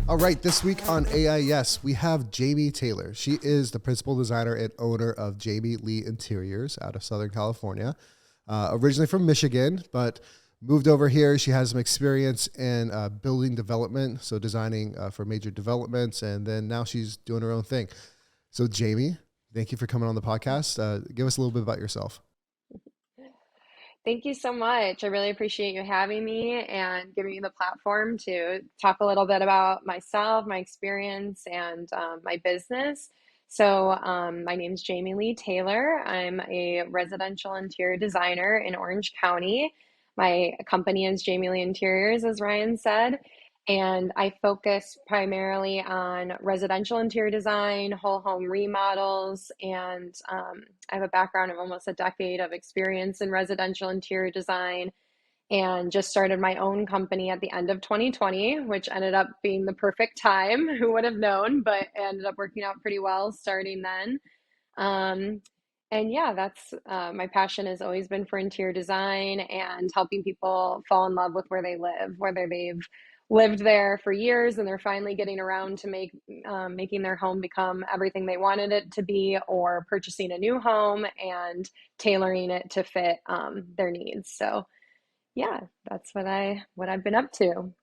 All right, this week on AIS, we have Jaimie Taylor. She is the principal designer and owner of Jaimie Lee Interiors out of Southern California. Originally from Michigan, but moved over here. She has some experience in building development, so designing for major developments, and then now she's doing her own thing. So Jaimie, thank you for coming on the podcast. Give us a little bit about yourself. Thank you so much. I really appreciate you having me and giving me the platform to talk a little bit about myself, my experience, and my business. My name is Jaimie Lee Taylor. I'm a residential interior designer in Orange County. My company is Jaimie Lee Interiors, as Ryan said. And I focus primarily on residential interior design, whole home remodels, and I have a background of almost a decade of experience in residential interior design and just started my own company at the end of 2020, which ended up being the perfect time. Who would have known, but it ended up working out pretty well starting then. Um, and yeah, that's my passion has always been for interior design and helping people fall in love with where they live, whether they've lived there for years and they're finally getting around to making their home become everything they wanted it to be, or purchasing a new home and tailoring it to fit their needs. So yeah, that's what I've been up to.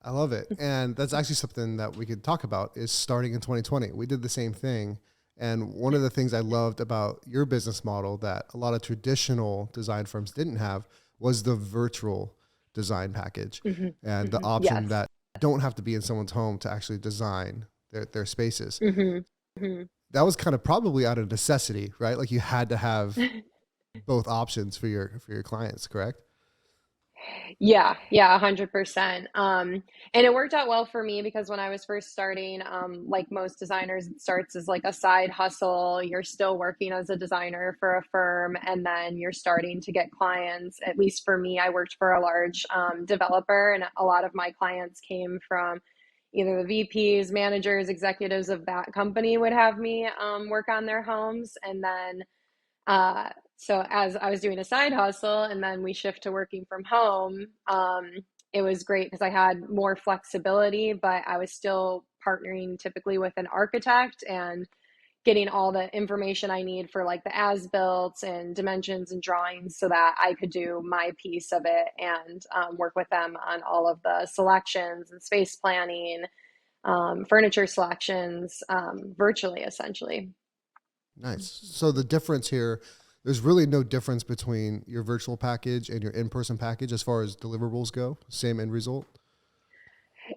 I love it. And that's actually something that we could talk about is starting in 2020. We did the same thing. And one of the things I loved about your business model that a lot of traditional design firms didn't have was the virtual design package Hmm. and the Hmm. option Yes. that don't have to be in someone's home to actually design their spaces. Hmm. Hmm. That was kind of probably out of necessity, right? Like you had to have both options for your clients, correct? Yeah, yeah, 100%. And it worked out well for me because when I was first starting, like most designers, it starts as like a side hustle. You're still working as a designer for a firm, and then you're starting to get clients. At least for me, I worked for a large developer, and a lot of my clients came from either the VPs, managers, executives of that company would have me work on their homes, and then uh, so as I was doing a side hustle and then we shift to working from home, it was great because I had more flexibility, but I was still partnering typically with an architect and getting all the information I need for like the as built and dimensions and drawings so that I could do my piece of it and work with them on all of the selections and space planning, furniture selections, virtually essentially. Nice. So the difference here, there's really no difference between your virtual package and your in-person package as far as deliverables go. Same end result.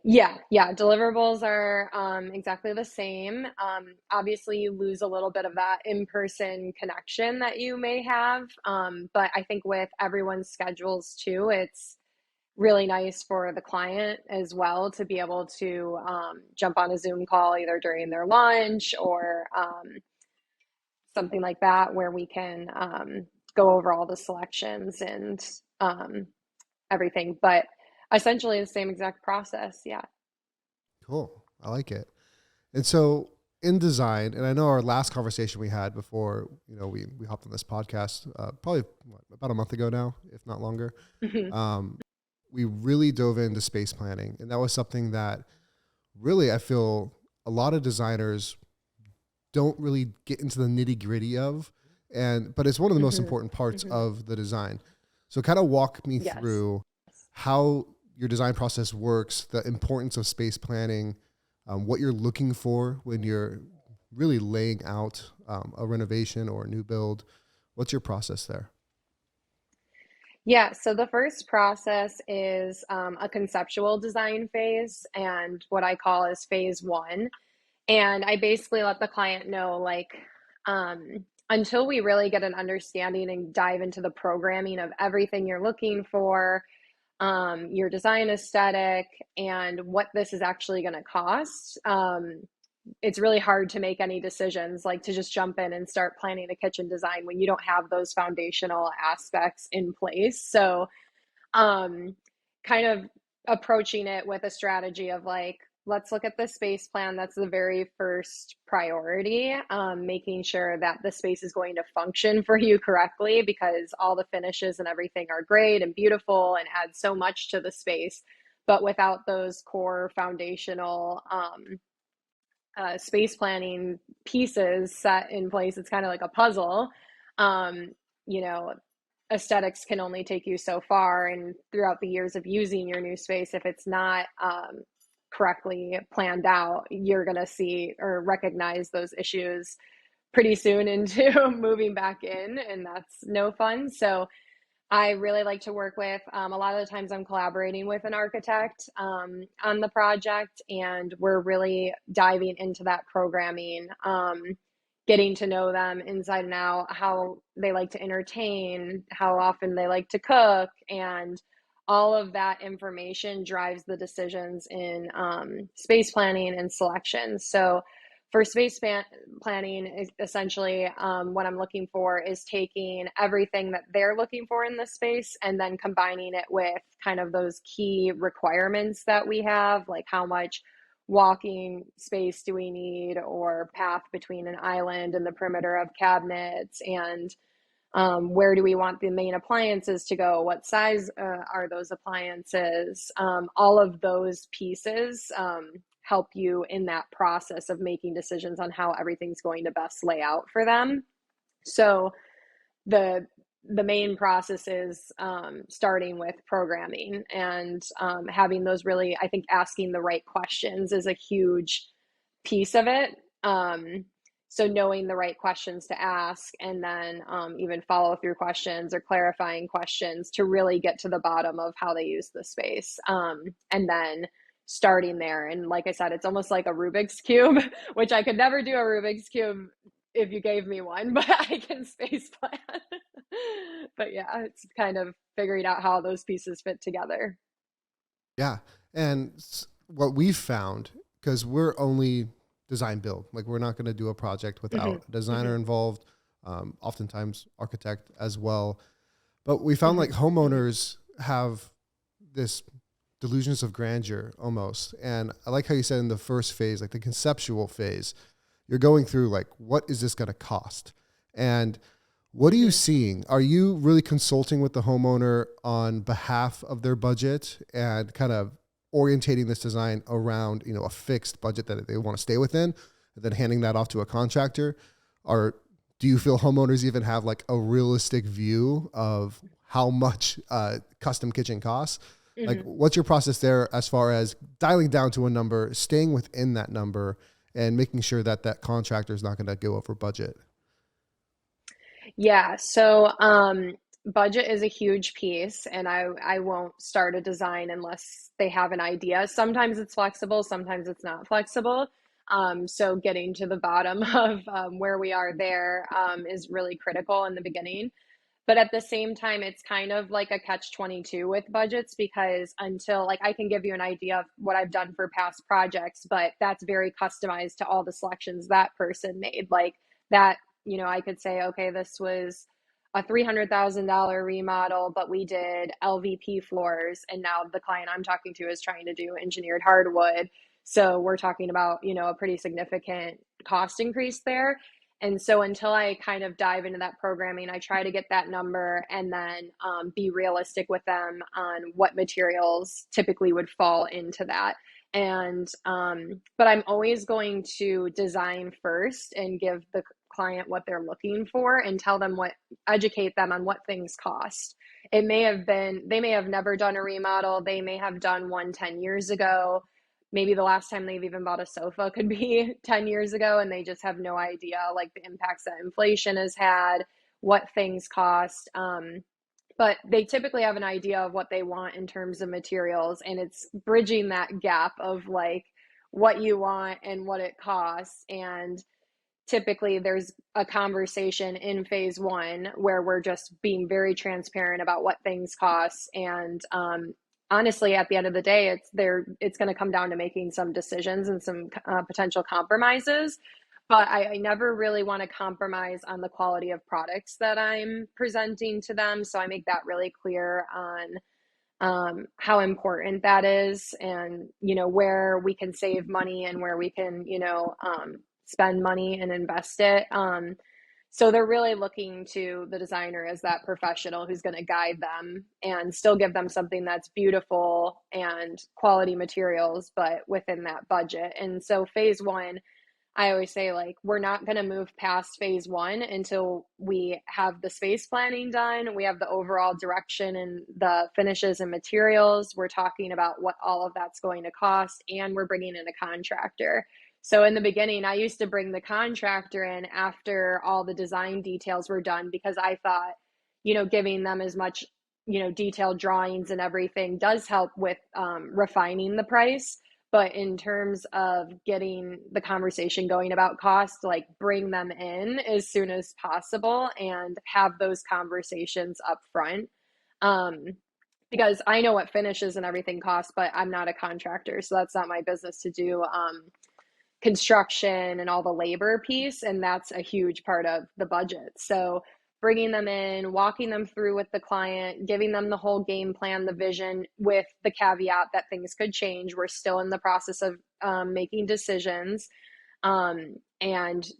Yeah, yeah. Deliverables are exactly the same. Obviously, you lose a little bit of that in-person connection that you may have. But I think with everyone's schedules too, it's really nice for the client as well to be able to jump on a Zoom call either during their lunch or something like that, where we can go over all the selections and um, everything. But essentially, the same exact process. Yeah. Cool. I like it. And so in design, and I know our last conversation we had before, we hopped on this podcast, probably about a month ago now, if not longer. Um, we really dove into space planning, and that was something that really I feel a lot of designers don't really get into the nitty gritty of, but it's one of the most Hmm. important parts Hmm. of the design. So kind of walk me Yes. through how your design process works, the importance of space planning, what you're looking for when you're really laying out a renovation or a new build. What's your process there? Yeah. So the first process is a conceptual design phase, and what I call is phase one. And I basically let the client know, like, until we really get an understanding and dive into the programming of everything you're looking for, your design aesthetic, and what this is actually going to cost. It's really hard to make any decisions, like to just jump in and start planning a kitchen design when you don't have those foundational aspects in place. So, um, kind of approaching it with a strategy of like, let's look at the space plan. That's the very first priority. Making sure that the space is going to function for you correctly, because all the finishes and everything are great and beautiful and add so much to the space. but without those core foundational space planning pieces set in place, it's kind of like a puzzle. Um, you know, aesthetics can only take you so far, and throughout the years of using your new space, if it's not correctly planned out, you're going to see or recognize those issues pretty soon into moving back in, and that's no fun. So I really like to work with, a lot of the times I'm collaborating with an architect on the project, and we're really diving into that programming, getting to know them inside and out, how they like to entertain, how often they like to cook, and all of that information drives the decisions in space planning and selection. So for planning, essentially, what I'm looking for is taking everything that they're looking for in the space and then combining it with kind of those key requirements that we have, like how much walking space do we need, or path between an island and the perimeter of cabinets, and where do we want the main appliances to go, what size are those appliances. All of those pieces help you in that process of making decisions on how everything's going to best lay out for them. So the main process is starting with programming, and having those really, I think asking the right questions is a huge piece of it. So knowing the right questions to ask, and then even follow through questions or clarifying questions to really get to the bottom of how they use the space. And then starting there. And like I said, it's almost like a Rubik's Cube, which I could never do a Rubik's Cube if you gave me one, but I can space plan. But yeah, it's kind of figuring out how those pieces fit together. Yeah. And what we've found, because we're only design build, like we're not going to do a project Hmm. without a designer Hmm. involved, oftentimes architect as well. But we found like Hmm. Hmm. homeowners have this delusions of grandeur almost. And I like how you said in the first phase, like the conceptual phase, you're going through like, what is this going to cost? And what are you Hmm. seeing? Are you really consulting with the homeowner on behalf of their budget and kind of orientating this design around, you know, a fixed budget that they want to stay within, and then handing that off to a contractor? Or do you feel homeowners even have like a realistic view of how much custom kitchen costs? Like, Hmm. what's your process there as far as dialing down to a number, staying within that number, and making sure that that contractor is not going to go over budget? Yeah, so budget is a huge piece, and I won't start a design unless they have an idea. Sometimes it's flexible, sometimes it's not flexible. So getting to the bottom of where we are there is really critical in the beginning. But at the same time, it's kind of like a catch 22 with budgets, because until, like, I can give you an idea of what I've done for past projects, but that's very customized to all the selections that person made. Like that, I could say, okay, this was a $300,000 remodel, but we did LVP floors. And now the client I'm talking to is trying to do engineered hardwood. So we're talking about, a pretty significant cost increase there. And so until I kind of dive into that programming, I try to get that number, and then be realistic with them on what materials typically would fall into that. And, but I'm always going to design first and give the client what they're looking for, and tell them educate them on what things cost. They may have never done a remodel. They may have done one 10 years ago. Maybe the last time they've even bought a sofa could be 10 years ago, and they just have no idea, like, the impacts that inflation has had, what things cost. But they typically have an idea of what they want in terms of materials, and it's bridging that gap of like what you want and what it costs. And typically there's a conversation in phase one where we're just being very transparent about what things cost. And honestly, at the end of the day, it's going to come down to making some decisions and some potential compromises. But I never really want to compromise on the quality of products that I'm presenting to them, so I make that really clear on how important that is, and where we can save money and where we can spend money and invest it. So they're really looking to the designer as that professional who's going to guide them and still give them something that's beautiful and quality materials, but within that budget. And so phase one, I always say, like, we're not going to move past phase one until we have the space planning done. We have the overall direction and the finishes and materials. We're talking about what all of that's going to cost, and we're bringing in a contractor. So in the beginning, I used to bring the contractor in after all the design details were done because I thought, giving them as much, detailed drawings and everything does help with refining the price. But in terms of getting the conversation going about cost, like, bring them in as soon as possible and have those conversations up front. Um, because I know what finishes and everything costs, but I'm not a contractor, so that's not my business to do construction and all the labor piece, and that's a huge part of the budget. So bringing them in, walking them through with the client, giving them the whole game plan, the vision, with the caveat that things could change. We're still in the process of making decisions, and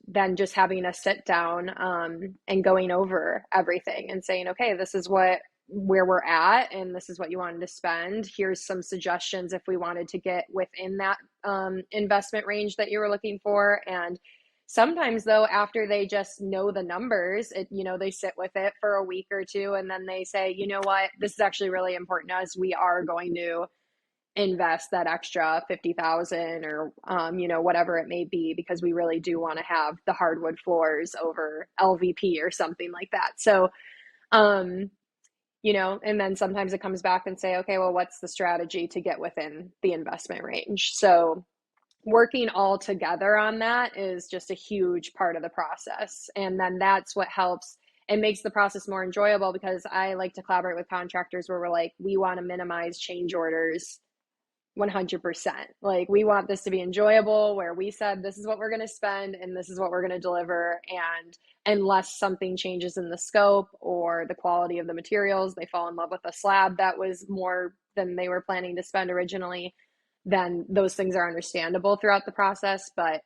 then just having a sit down and going over everything and saying, okay, this is where we're at, and this is what you wanted to spend. Here's some suggestions if we wanted to get within that investment range that you were looking for. And sometimes, though, after they just know the numbers, they sit with it for a week or two, and then they say, you know what, this is actually really important to us. We are going to invest that extra 50,000 or whatever it may be, because we really do want to have the hardwood floors over LVP or something like that. So and then sometimes it comes back and say, okay, well, what's the strategy to get within the investment range? So working all together on that is just a huge part of the process. And then that's what helps and makes the process more enjoyable, because I like to collaborate with contractors where we're like, we want to minimize change orders 100%. Like, we want this to be enjoyable, where we said this is what we're going to spend and this is what we're going to deliver. And unless something changes in the scope or the quality of the materials, they fall in love with a slab that was more than they were planning to spend originally, then those things are understandable throughout the process. But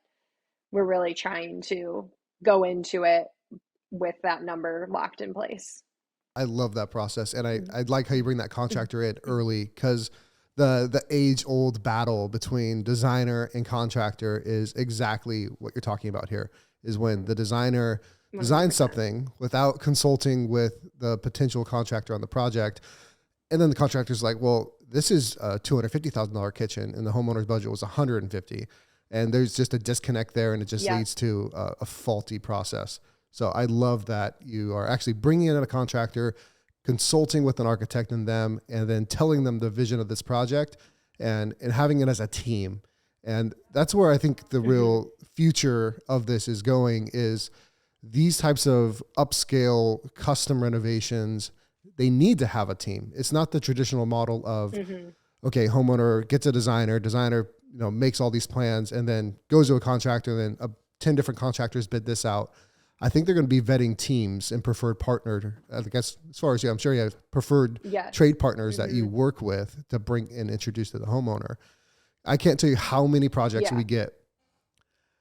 we're really trying to go into it with that number locked in place. I love that process. And I like how you bring that contractor in early, because the age old battle between designer and contractor is exactly what you're talking about here, is when the designer 100%. designs something without consulting with the potential contractor on the project. And then the contractor's like, well, this is a $250,000 kitchen and the homeowner's budget was 150. And there's just a disconnect there, and it just leads to a faulty process. So I love that you are actually bringing in a contractor, consulting with an architect and them, and then telling them the vision of this project and having it as a team. And that's where I think the real future of this is going, is these types of upscale custom renovations. They need to have a team. It's not the traditional model of, okay, homeowner gets a designer makes all these plans and then goes to a contractor, and then 10 different contractors bid this out. I think they're going to be vetting teams and preferred partner. I guess as far as I'm sure you have preferred trade partners that you work with to bring and introduce to the homeowner. I can't tell you how many projects we get.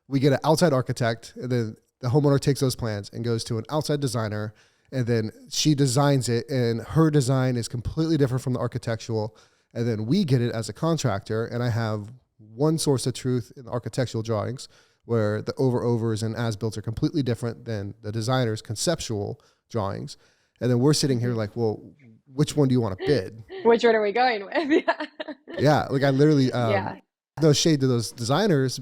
We get an outside architect, and then the homeowner takes those plans and goes to an outside designer, and then she designs it, and her design is completely different from the architectural. And then we get it as a contractor, and I have one source of truth in the architectural drawings, where the overs and as-built are completely different than the designer's conceptual drawings. And then we're sitting here like, well, which one do you want to bid? Which one are we going with? Yeah. Like, I literally, no shade to those designers,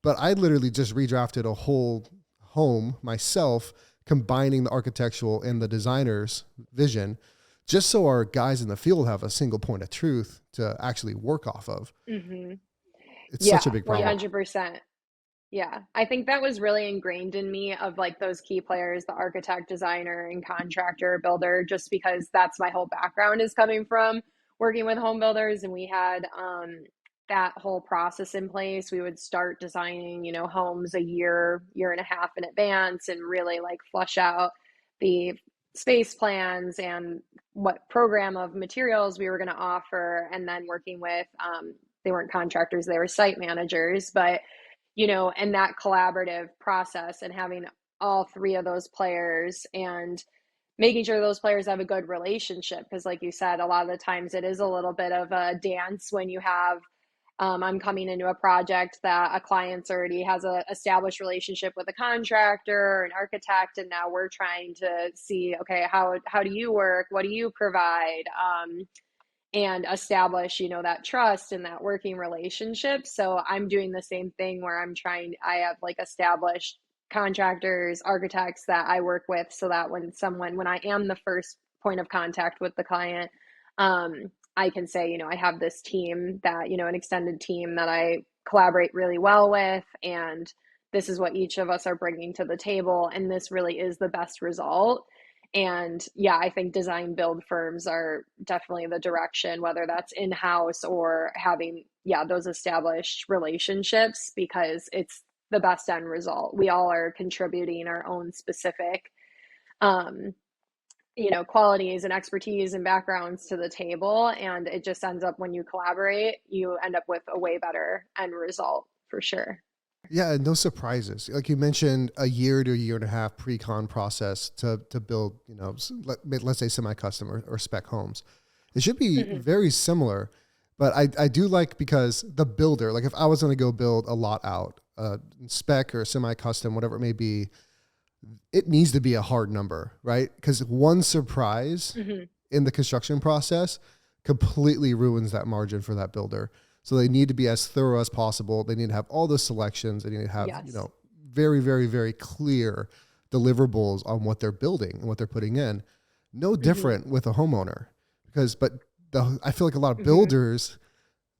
but I literally just redrafted a whole home myself, combining the architectural and the designer's vision, just so our guys in the field have a single point of truth to actually work off of. It's such a big problem. 100%. Yeah, I think that was really ingrained in me, of like those key players, the architect, designer, and contractor, builder, just because that's my whole background is coming from working with home builders. And we had that whole process in place. We would start designing, homes a year and a half in advance, and really like flush out the space plans and what program of materials we were going to offer. And then working with, they weren't contractors, they were site managers, but and that collaborative process, and having all three of those players and making sure those players have a good relationship. Because, like you said, a lot of the times it is a little bit of a dance when you have I'm coming into a project that a client's already has a established relationship with a contractor or an architect, and now we're trying to see, okay, how do you work? What do you provide? And establish, that trust and that working relationship. So I'm doing the same thing where I have like established contractors, architects that I work with, so that when I am the first point of contact with the client, I can say, I have this team that, an extended team that I collaborate really well with, and this is what each of us are bringing to the table, and this really is the best result. And yeah, I think design build firms are definitely the direction, whether that's in-house or having, yeah, those established relationships, because it's the best end result. We all are contributing our own specific, um, qualities and expertise and backgrounds to the table. And it just ends up, when you collaborate, you end up with a way better end result for sure. Yeah, and no surprises. Like you mentioned, a year to a year and a half pre-con process to build, let's say semi-custom or spec homes. It should be Mm-hmm. very similar, but I do like, because the builder, like if I was going to go build a lot out, spec or semi-custom, whatever it may be, it needs to be a hard number, right? Because one surprise Mm-hmm. in the construction process completely ruins that margin for that builder. So they need to be as thorough as possible. They need to have all the selections. They need to have, Yes. very, very, very clear deliverables on what they're building and what they're putting in. No Mm-hmm. different with a homeowner, I feel like a lot of Mm-hmm. builders,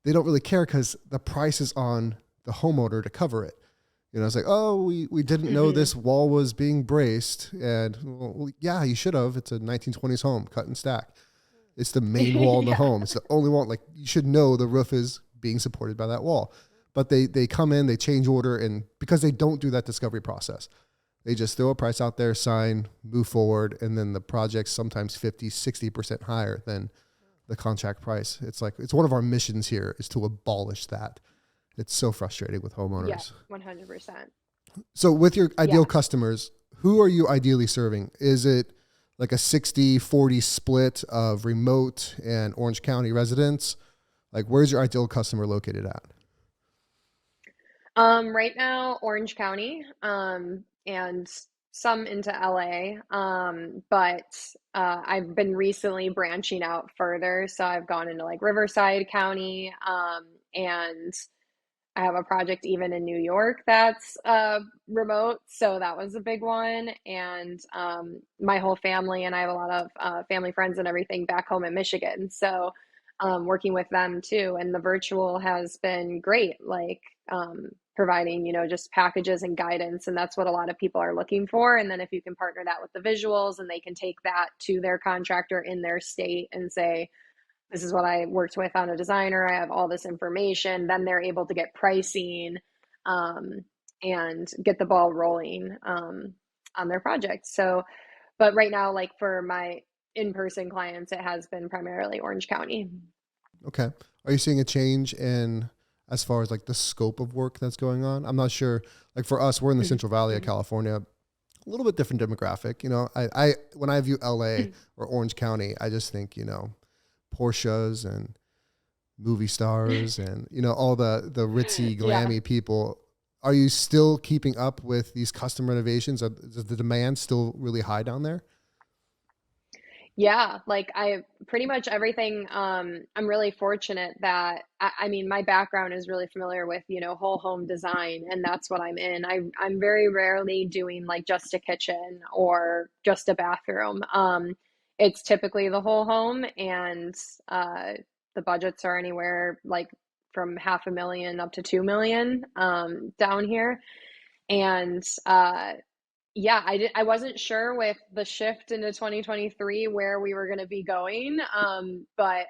they don't really care because the price is on the homeowner to cover it. It's like, oh, we didn't know Mm-hmm. this wall was being braced. And well, yeah, you should have. It's a 1920s home, cut and stack. It's the main wall in the Yeah. home. It's the only wall. Like, you should know the roof is being supported by that wall. But they come in, they change order, and because they don't do that discovery process, they just throw a price out there, sign, move forward, and then the project's sometimes 50, 60% higher than the contract price. It's like, it's one of our missions here is to abolish that. It's so frustrating with Yeah, homeowners. 100%. So with your ideal Yeah. customers, who are you ideally serving? Is it like a 60-40 split of remote and Orange County residents? Like, where's your ideal customer located at? Right now, Orange County, and some into LA. But I've been recently branching out further. So I've gone into like Riverside County, and I have a project even in New York that's remote. So that was a big one. And my whole family, and I have a lot of family friends and everything back home in Michigan. So working with them too. And the virtual has been great, like providing, just packages and guidance. And that's what a lot of people are looking for. And then if you can partner that with the visuals, and they can take that to their contractor in their state and say, this is what I worked with on a designer, I have all this information, then they're able to get pricing, um, and get the ball rolling on their project. So, but right now, like for my in-person clients, it has been primarily Orange County. Okay. Are you seeing a change in, as far as like the scope of work that's going on? I'm not sure. Like for us, we're in the Central Valley of California, a little bit different demographic. When I view LA or Orange County, I just think, Porsches and movie stars and, all the ritzy, Yeah. glammy people. Are you still keeping up with these custom renovations? Is the demand still really high down there? Yeah, like I pretty much everything. I'm really fortunate that I mean, my background is really familiar with, whole home design, and that's what I'm in. I'm very rarely doing like just a kitchen or just a bathroom. It's typically the whole home, and uh, the budgets are anywhere like from 500,000 up to 2 million down here. And yeah, I wasn't sure with the shift into 2023 where we were going to be going, but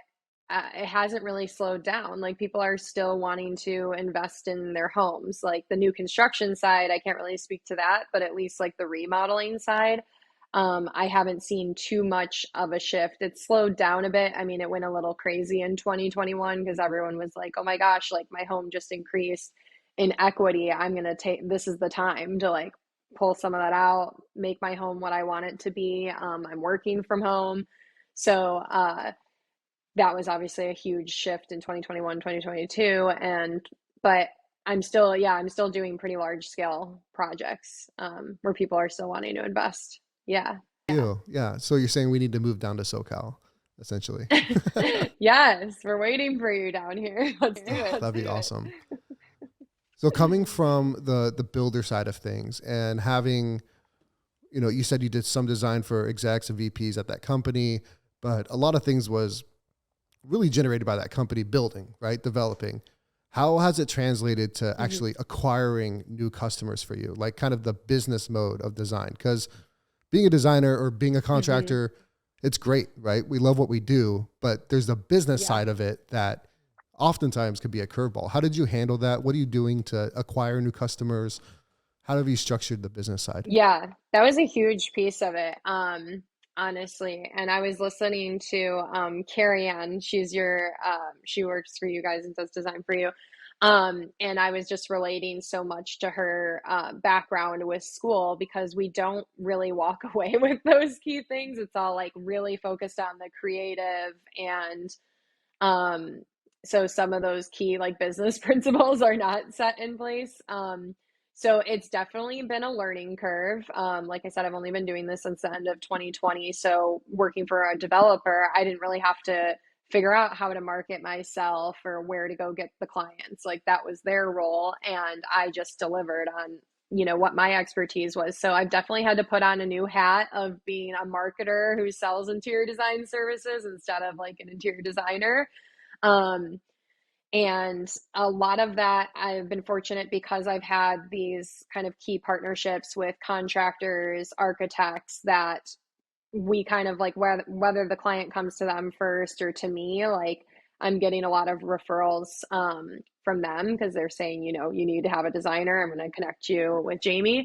it hasn't really slowed down. Like people are still wanting to invest in their homes. Like the new construction side, I can't really speak to that, but at least like the remodeling side, I haven't seen too much of a shift. It slowed down a bit. I mean, it went a little crazy in 2021 because everyone was like, "Oh my gosh, like my home just increased in equity. I'm gonna take this is the time to like pull some of that out, make my home what I want it to be. I'm working from home. So that was obviously a huge shift in 2021, 2022. But I'm still, yeah, I'm still doing pretty large scale projects where people are still wanting to invest. Yeah. Yeah. So you're saying we need to move down to SoCal, essentially. Yes, we're waiting for you down here. Let's do Oh, it. that'd be awesome. So coming from the builder side of things and having, you said you did some design for execs and VPs at that company, but a lot of things was really generated by that company building, right? Developing. How has it translated to Mhm. actually acquiring new customers for you? Like kind of the business mode of design? Because being a designer or being a Mhm. contractor, it's great, right? We love what we do, but there's the business Yeah. side of it that oftentimes could be a curveball. How did you handle that? What are you doing to acquire new customers? How have you structured the business side? Yeah, that was a huge piece of it, honestly. And I was listening to Carrie Ann. She works for you guys and does design for you. And I was just relating so much to her background with school because we don't really walk away with those key things. It's all like really focused on the creative and um, so some of those key like business principles are not set in place. So it's definitely been a learning curve. Like I said, I've only been doing this since the end of 2020. So working for a developer, I didn't really have to figure out how to market myself or where to go get the clients. Like that was their role, and I just delivered on what my expertise was. So I've definitely had to put on a new hat of being a marketer who sells interior design services instead of like an interior designer. um, and a lot of that, I've been fortunate because I've had these kind of key partnerships with contractors, architects, that we kind of like, whether the client comes to them first or to me, like I'm getting a lot of referrals from them because they're saying, you need to have a designer. I'm going to connect you with Jaimie.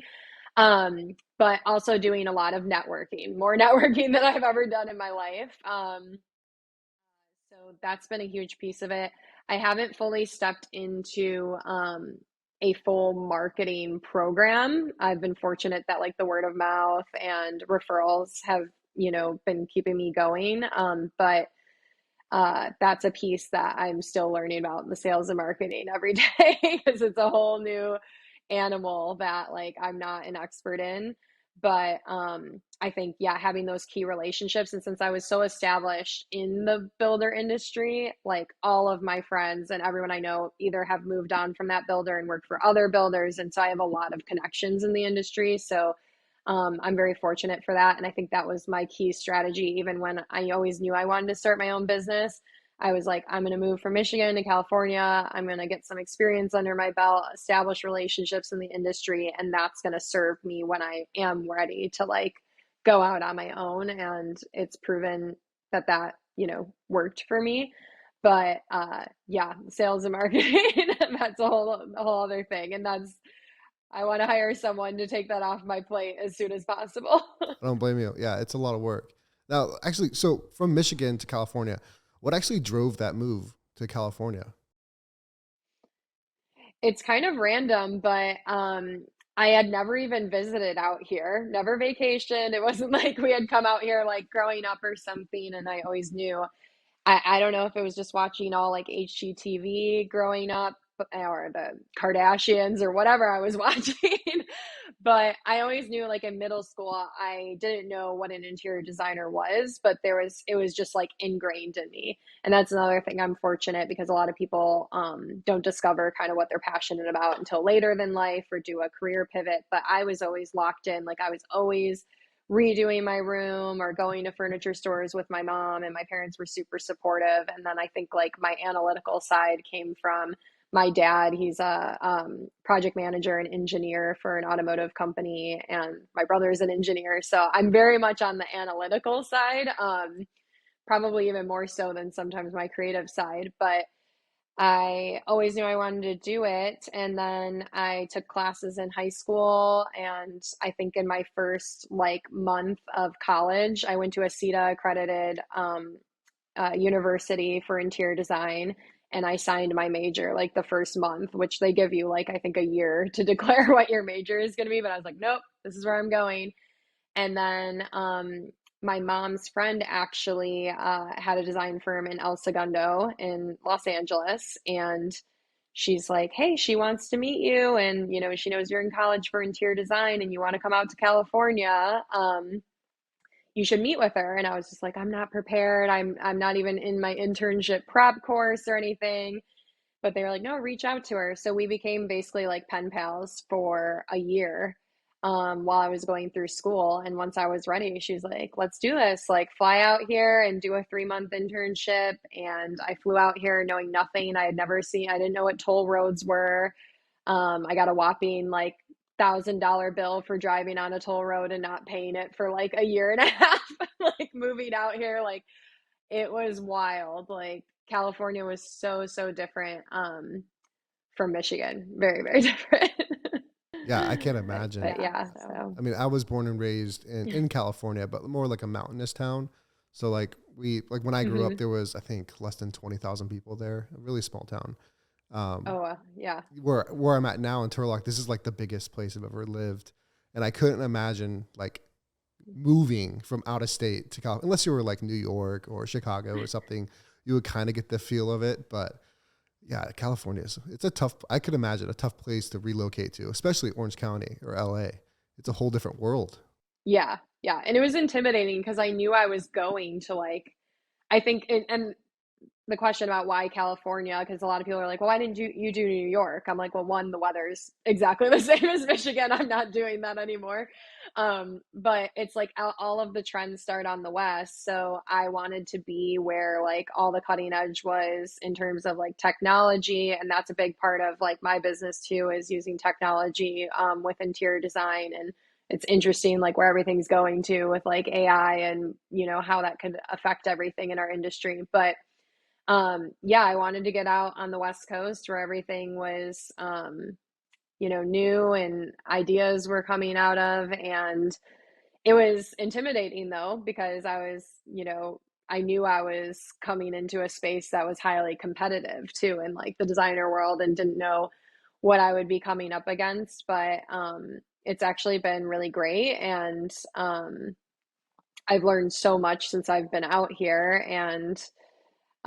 But also doing a lot of networking, more networking than I've ever done in my life. So that's been a huge piece of it. I haven't fully stepped into a full marketing program. I've been fortunate that like the word of mouth and referrals have, been keeping me going. But that's a piece that I'm still learning about the sales and marketing every day because it's a whole new animal that like I'm not an expert in. But I think, yeah, having those key relationships. And since I was so established in the builder industry, like all of my friends and everyone I know either have moved on from that builder and worked for other builders. And so I have a lot of connections in the industry. So I'm very fortunate for that. And I think that was my key strategy. Even when I always knew I wanted to start my own business, I was like, I'm going to move from Michigan to California. I'm going to get some experience under my belt, establish relationships in the industry, and that's going to serve me when I am ready to like go out on my own. And it's proven that worked for me. But yeah, sales and marketing, that's a whole other thing. And I want to hire someone to take that off my plate as soon as possible. I don't blame you. Yeah, it's a lot of work. Now, actually, so from Michigan to California, what actually drove that move to California? It's kind of random, but I had never even visited out here, never vacationed. It wasn't like we had come out here like growing up or something, and I always knew. I don't know if it was just watching all like HGTV growing up or the Kardashians or whatever I was watching. But I always knew like in middle school, I didn't know what an interior designer was, but it was just like ingrained in me. And that's another thing. I'm fortunate because a lot of people don't discover kind of what they're passionate about until later than life or do a career pivot. But I was always locked in. Like I was always redoing my room or going to furniture stores with my mom, and my parents were super supportive. And then I think like my analytical side came from my dad. He's a project manager and engineer for an automotive company, and my brother is an engineer, so I'm very much on the analytical side, probably even more so than sometimes my creative side. But I always knew I wanted to do it. And then I took classes in high school. And I think in my first like month of college, I went to a CETA accredited university for interior design. and I signed my major like the first month, which they give you like I think a year to declare what your major is going to be. But I was like, nope, this is where I'm going. And then my mom's friend actually had a design firm in El Segundo in Los Angeles, and she's like, hey, she wants to meet you, and she knows you're in college for interior design, and you want to come out to California. You should meet with her. And I was just like, I'm not prepared. I'm not even in my internship prep course or anything. But they were like, no, reach out to her. So we became basically like pen pals for a year while I was going through school. And once I was ready, she was like, let's do this. Like, fly out here and do a 3-month internship. And I flew out here knowing nothing. I had never seen, I didn't know what toll roads were. I got a whopping like $1,000 bill for driving on a toll road and not paying it for like a year and a half, like moving out here. Like, it was wild. Like, California was so, so different from Michigan. Very, very different. Yeah, I can't imagine. But yeah, so I mean, I was born and raised in California, but more like a mountainous town. So like when I grew up, hmm there was, I think, less than 20,000 people there, a really small town. Um, oh yeah. where I'm at now in Turlock, this is like the biggest place I've ever lived. And I couldn't imagine like moving from out of state to California, unless you were like New York or Chicago or something, you would kind of get the feel of it. But yeah, California it's a tough, I could imagine a tough place to relocate to, especially Orange County or LA. It's a whole different world. Yeah, yeah. And it was intimidating because I knew I was going to like, I think, and the question about why California, because a lot of people are like, well, why didn't you do New York? I'm like, well, one, the weather's exactly the same as Michigan. I'm not doing that anymore. But it's like all of the trends start on the West. So I wanted to be where like all the cutting edge was in terms of like technology. And that's a big part of like my business too, is using technology with interior design. And it's interesting like where everything's going to with like AI and how that could affect everything in our industry. But yeah, I wanted to get out on the West Coast where everything was, new and ideas were coming out of. And it was intimidating though, because I knew I was coming into a space that was highly competitive too, in like the designer world, and didn't know what I would be coming up against. But it's actually been really great. And I've learned so much since I've been out here. And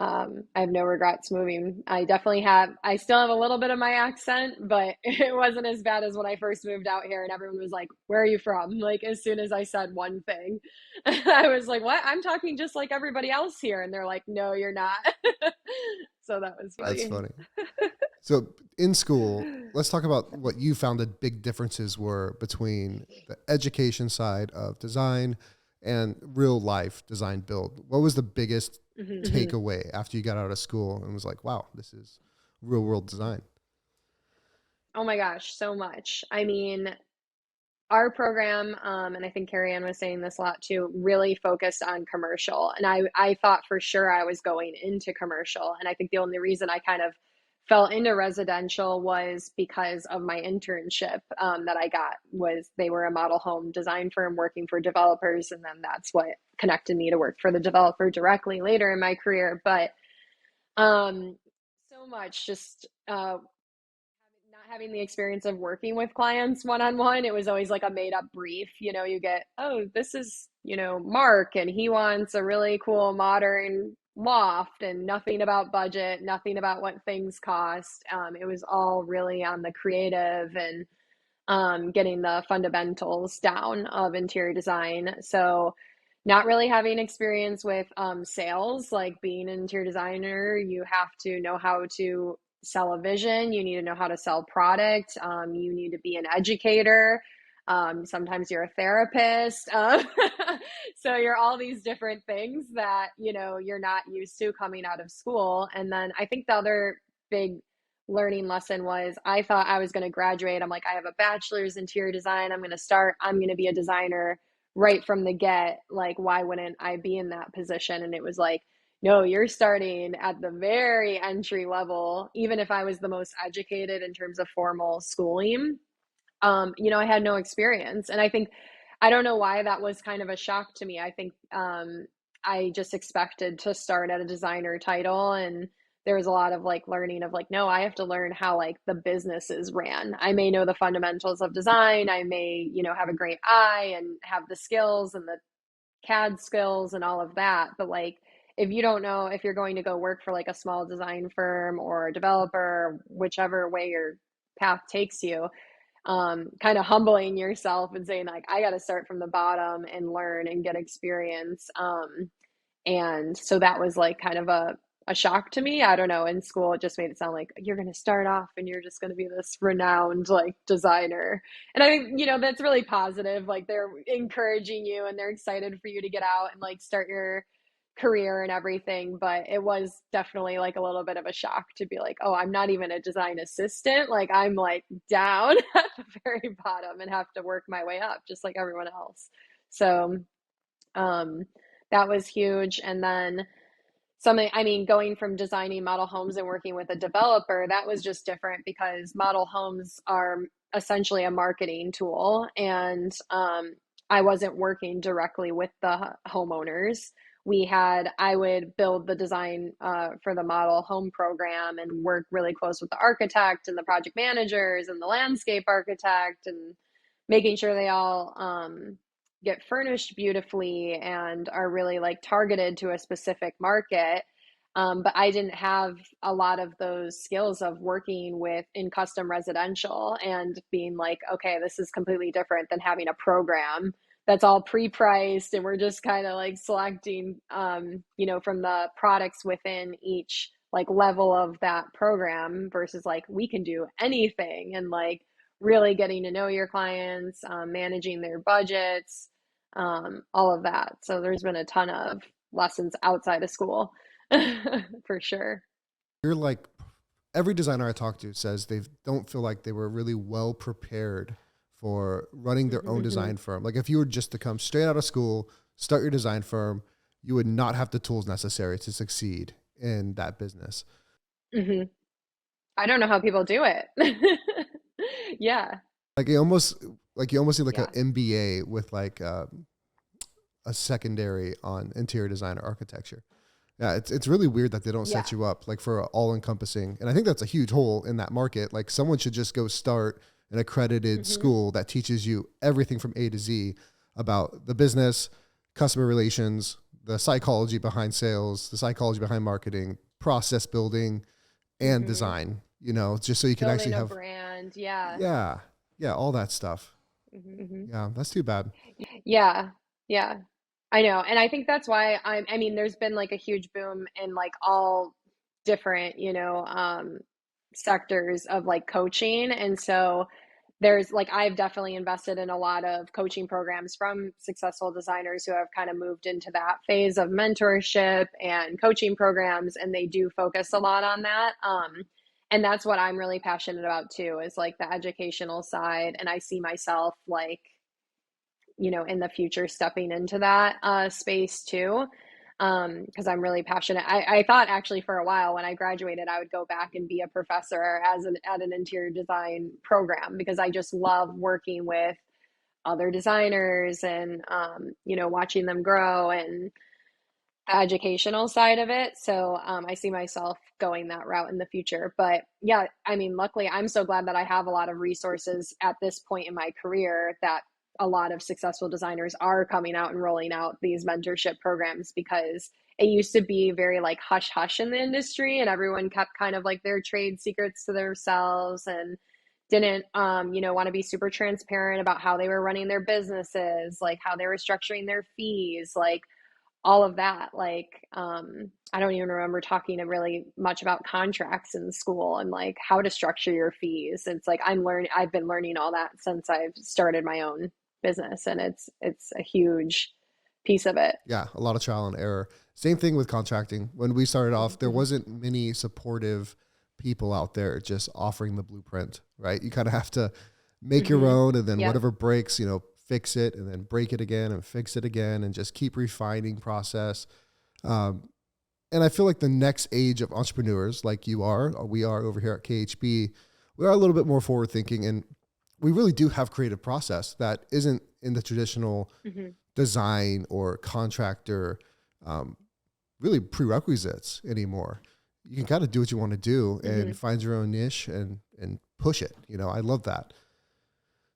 I have no regrets moving. I still have a little bit of my accent, but it wasn't as bad as when I first moved out here and everyone was like, where are you from? Like, as soon as I said one thing, I was like, what? I'm talking just like everybody else here. And they're like, no, you're not. So that was That's funny. funny. So in school, let's talk about what you found the big differences were between the education side of design and real life design build. What was the biggest takeaway after you got out of school and was like, wow, this is real world design? Oh my gosh, so much. I mean, our program, and I think Carrie Ann was saying this a lot too, really focused on commercial. And I thought for sure I was going into commercial. And I think the only reason I kind of fell into residential was because of my internship that I got. Was they were a model home design firm working for developers. And then that's what connected me to work for the developer directly later in my career. But um, so much just not having the experience of working with clients one on one. It was always like a made up brief. You get, oh, this is, Mark, and he wants a really cool modern loft, and nothing about budget, nothing about what things cost. It was all really on the creative and getting the fundamentals down of interior design. So, not really having experience with sales, like being an interior designer, you have to know how to sell a vision, you need to know how to sell product, you need to be an educator. Sometimes you're a therapist. So you're all these different things that, you're not used to coming out of school. And then I think the other big learning lesson was I thought I was going to graduate. I'm like, I have a bachelor's interior design. I'm going to be a designer right from the get. Like, why wouldn't I be in that position? And it was like, no, you're starting at the very entry level. Even if I was the most educated in terms of formal schooling, I had no experience. And I don't know why that was kind of a shock to me. I think I just expected to start at a designer title, and there was a lot of like learning of like, no, I have to learn how like the business is ran. I may know the fundamentals of design. I may, have a great eye and have the skills and the CAD skills and all of that. But like, if you don't know if you're going to go work for like a small design firm or a developer, whichever way your path takes you, kind of humbling yourself and saying like, I got to start from the bottom and learn and get experience. And so that was like kind of a shock to me. I don't know. In school, it just made it sound like you're going to start off and you're just going to be this renowned like designer. And I think, that's really positive. Like they're encouraging you and they're excited for you to get out and like start your career and everything. But it was definitely like a little bit of a shock to be like, oh, I'm not even a design assistant. Like I'm like down at the very bottom and have to work my way up just like everyone else. So, um, that was huge. And then something, I mean, going from designing model homes and working with a developer, that was just different because model homes are essentially a marketing tool. And I wasn't working directly with the homeowners. I would build the design for the model home program and work really close with the architect and the project managers and the landscape architect and making sure they all get furnished beautifully and are really like targeted to a specific market. But I didn't have a lot of those skills of working with in custom residential and being like, okay, this is completely different than having a program that's all pre-priced and we're just kind of like selecting, from the products within each like level of that program versus like we can do anything and like really getting to know your clients, managing their budgets, all of that. So there's been a ton of lessons outside of school for sure. You're like, every designer I talk to says they don't feel like they were really well prepared for running their own Hmm. design firm. Like if you were just to come straight out of school, start your design firm, you would not have the tools necessary to succeed in that business. Hmm. I don't know how people do it. Yeah. Like you almost need like an Yeah. MBA with like a secondary on interior design or architecture. Yeah, it's really weird that they don't Yeah. set you up like for all encompassing. And I think that's a huge hole in that market. Like someone should just go start an accredited Hmm. school that teaches you everything from A to Z about the business, customer relations, the psychology behind sales, the psychology behind marketing, process building, and Hmm. design, just so you can actually Building a have, brand. Yeah. yeah, yeah, all that stuff. Hmm. Yeah, that's too bad. Yeah. Yeah. I know. And I think that's why I mean, there's been like a huge boom in like all different, sectors of like coaching. And so there's like, I've definitely invested in a lot of coaching programs from successful designers who have kind of moved into that phase of mentorship and coaching programs. And they do focus a lot on that. And that's what I'm really passionate about too, is like the educational side. And I see myself like, in the future stepping into that space too. Because I'm really passionate. I thought actually for a while when I graduated, I would go back and be a professor at an interior design program because I just love working with other designers and watching them grow and the educational side of it. So I see myself going that route in the future. But yeah, I mean, luckily, I'm so glad that I have a lot of resources at this point in my career that a lot of successful designers are coming out and rolling out these mentorship programs because it used to be very like hush hush in the industry and everyone kept kind of like their trade secrets to themselves and didn't want to be super transparent about how they were running their businesses, like how they were structuring their fees, like all of that. Like, I don't even remember talking really much about contracts in school and like how to structure your fees. It's like I've been learning all that since I've started my own business, and it's a huge piece of it. Yeah, a lot of trial and error. Same thing with contracting. When we started off, there Hmm. wasn't many supportive people out there just offering the blueprint, right? You kind of have to make your Hmm. own and then Yep. whatever breaks, fix it and then break it again and fix it again and just keep refining process. Um, and I feel like the next age of entrepreneurs, like you are, or we are over here at KHB, we are a little bit more forward thinking and we really do have creative process that isn't in the traditional Hmm. design or contractor um, really prerequisites anymore. you can kind of do what you want to do Mm-hmm. and find your own niche and push it. You know, I love that.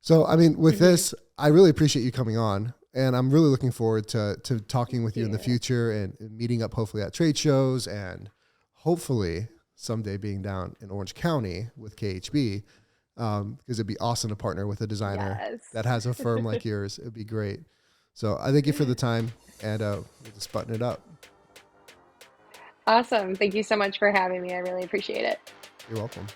So, I mean, with Mm-hmm. this, I really appreciate you coming on, and I'm really looking forward to talking Thank with you in the you. future and meeting up hopefully at trade shows and hopefully someday being down in Orange County with KHB, because it'd be awesome to partner with a designer Yes. that has a firm like yours. It'd be great. So I thank you for the time, and we'll just button it up. Awesome. Thank you so much for having me. I really appreciate it. You're welcome.